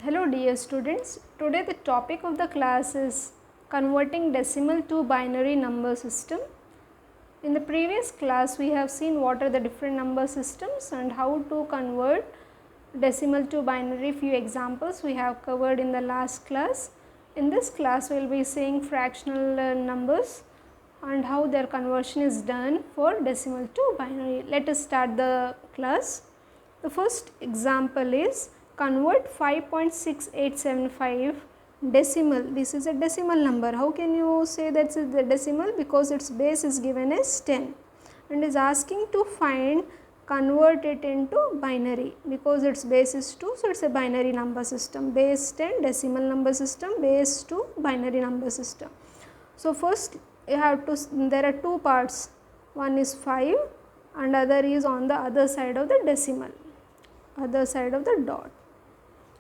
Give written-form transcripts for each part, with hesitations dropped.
Hello dear students, today the topic of the class is converting decimal to binary number system. In the previous class we have seen what are the different number systems and how to convert decimal to binary. Few examples we have covered in the last class. In this class we will be seeing fractional numbers and how their conversion is done for decimal to binary. Let us start the class. The first example is convert 5.6875 decimal. This is a decimal number. How can you say that is the decimal? Because its base is given as 10 and is asking to find convert it into binary because its base is 2. So, it is a binary number system, base 10 decimal number system, base 2 binary number system. So, first you have to, there are two parts, one is 5 and other is on the other side of the decimal, other side of the dot.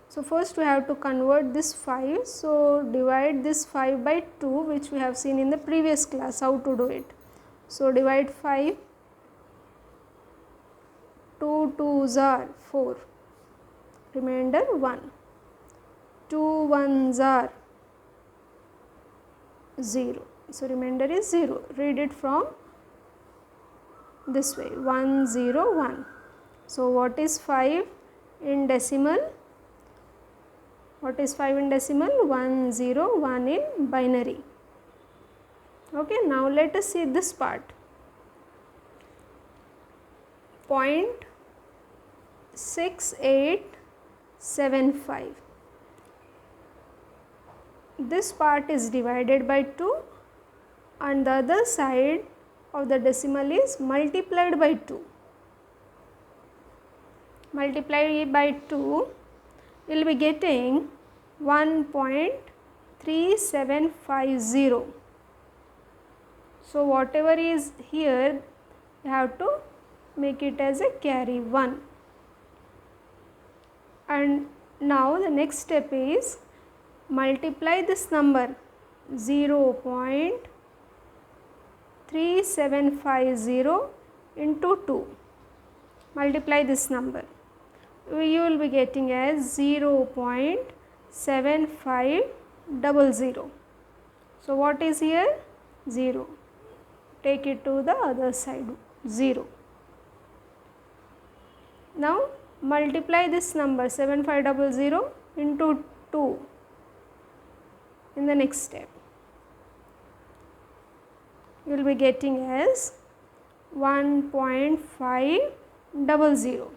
So, first we have to convert this 5. So, divide this 5 by 2 which we have seen in the previous class how to do it. So, divide 5, 2 2s are 4, remainder 1, 2 1s are 0. So, remainder is 0. Read it from this way 1 0 1. So, what is 5 in decimal? What is 5 in decimal? 1 0 1 in binary. Okay, now let us see this part. 0.6875. This part is divided by 2 and the other side of the decimal is multiplied by 2. Multiply by 2, you will be getting 1.3750. So, whatever is here you have to make it as a carry 1. And now the next step is multiply this number 0.3750 into 2. Multiply this number. You will be getting as 0.7500. So, what is here? 0. Take it to the other side, 0. Now, multiply this number 7500 into 2 in the next step. You will be getting as 1.500.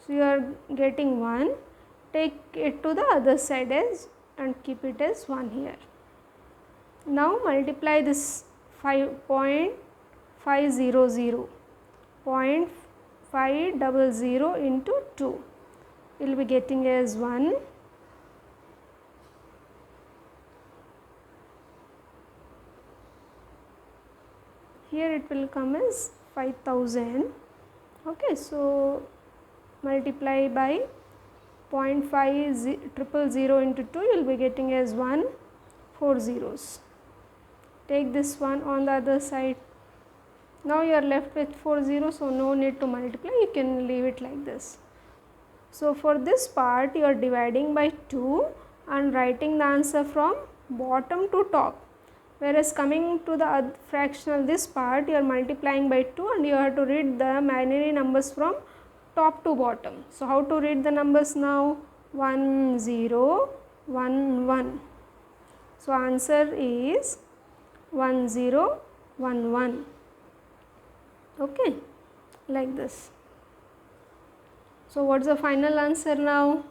So, you are getting 1, take it to the other side as and keep it as 1 here. Now, multiply this 5.500, 0.500 into 2, you will be getting as 1. Here it will come as 5000. Okay, so multiply by 0.500 into 2, you will be getting as 1, 4 zeros. Take this one on the other side. Now, you are left with 4 zeros, so no need to multiply, you can leave it like this. So, for this part you are dividing by 2 and writing the answer from bottom to top. Whereas, coming to the fractional this part you are multiplying by 2 and you have to read the binary numbers from top to bottom. So, how to read the numbers now? 1 0 1 1. So, answer is 1 0 1 1. Okay, like this. So, what is the final answer now?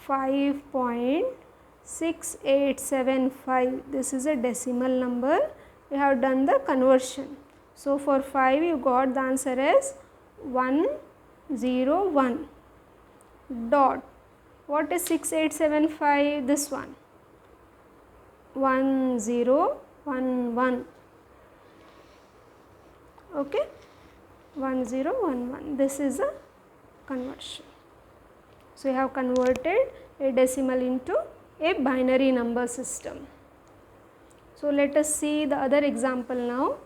5.6875. This is a decimal number. We have done the conversion. So, for 5 you got the answer as 101 dot. What is 6875? This one 1011. Okay, 1011. This is a conversion. So, you have converted a decimal into a binary number system. So, let us see the other example now.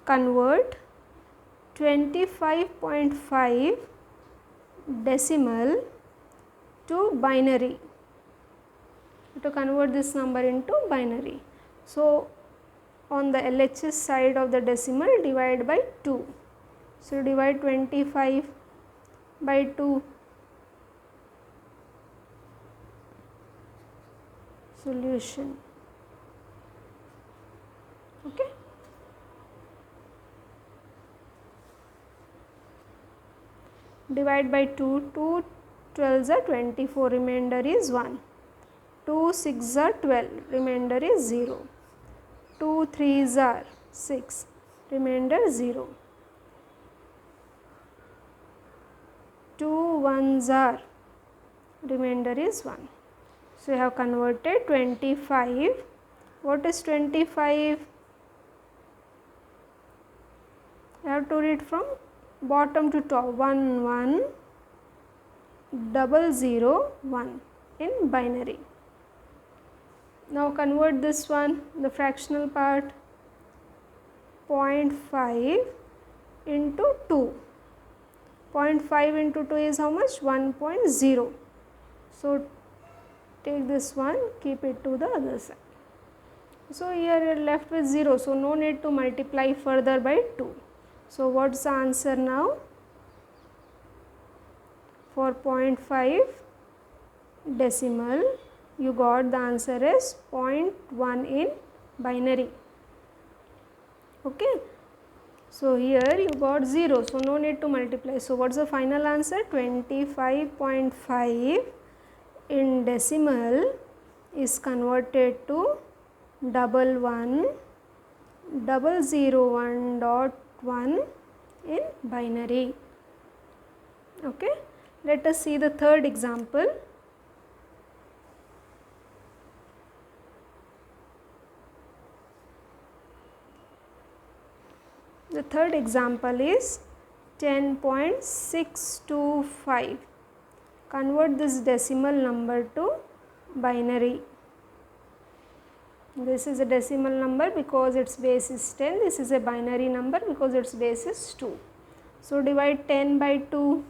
Convert 25.5 decimal to binary, to convert this number into binary. So, on the LHS side of the decimal, divide by 2. So, divide 25 by 2. Solution. Okay. Divide by 2, 2 12s are 24, remainder is 1. 2 6s are 12, remainder is 0. 2 3s are 6, remainder 0. 2 1s are, remainder is 1. So, you have converted 25. What is 25? You have to read from bottom to top. 1 1 0 0 1 in binary. Now, convert this one, the fractional part, 0.5 into 2. 0.5 into 2 is how much? 1.0. So, take this one, keep it to the other side. So, here you are left with 0. So, no need to multiply further by 2. So, what is the answer now? For 0.5 decimal, you got the answer as 0.1 in binary. Okay. So, here you got 0. So, no need to multiply. So, what is the final answer? 25.5 in decimal is converted to 11,001.1 in binary. Okay. Let us see the third example. The third example is 10.625. Convert this decimal number to binary. This is a decimal number because its base is 10. This is a binary number because its base is 2. So, divide 10 by 2.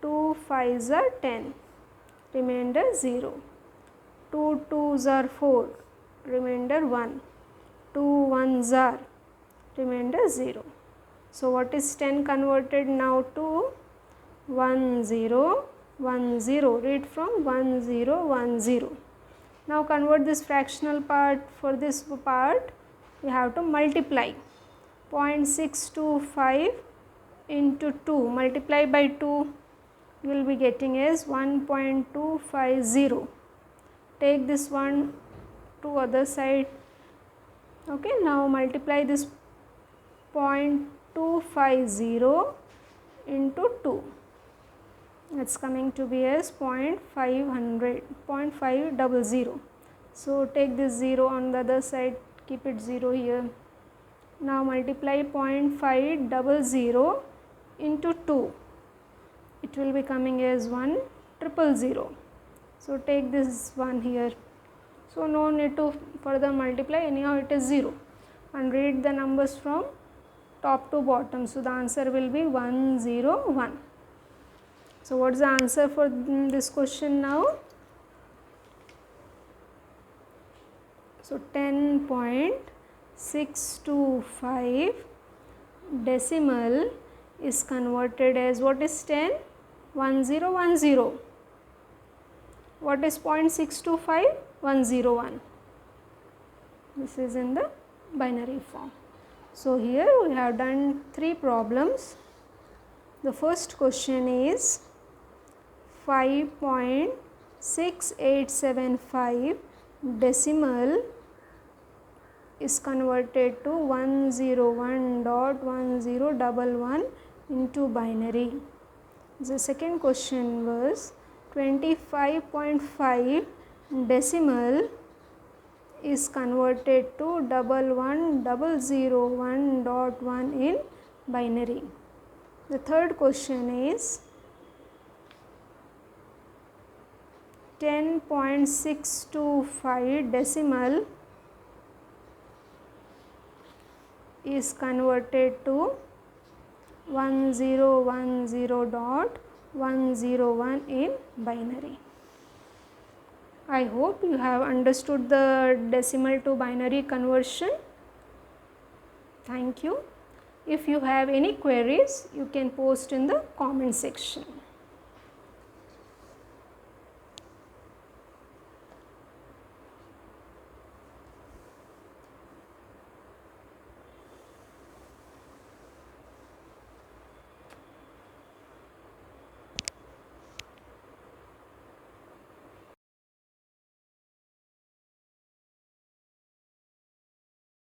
2 5s are 10, remainder 0. 2 2s are 4, remainder 1. 2 1s are, remainder 0. So, what is 10 converted now to? 1 0 1 0. Read from 1 0 1 0. Now, convert this fractional part. For this part, you have to multiply 0.625 into 2. Multiply by 2, you will be getting as 1.250. Take this one to other side. Okay, now multiply this 0.250 into 2. It's coming to be as 0.500. So, take this 0 on the other side, keep it 0 here. Now, multiply 0.500 into 2. It will be coming as 1,000. So, take this one here. So, no need to further multiply, anyhow it is 0, and read the numbers from top to bottom. So, the answer will be 101. So, what is the answer for this question now? So, 10.625 decimal is converted as, what is 10? 1010. What is 0.625? 101. This is in the binary form. So, here we have done 3 problems. The first question is 5.6875 decimal is converted to 101.1011 into binary. The second question was 25.5 decimal is converted to 11,001.1 in binary. The third question is 10.625 decimal is converted to 1010.101 in binary. I hope you have understood the decimal to binary conversion. Thank you. If you have any queries, you can post in the comment section.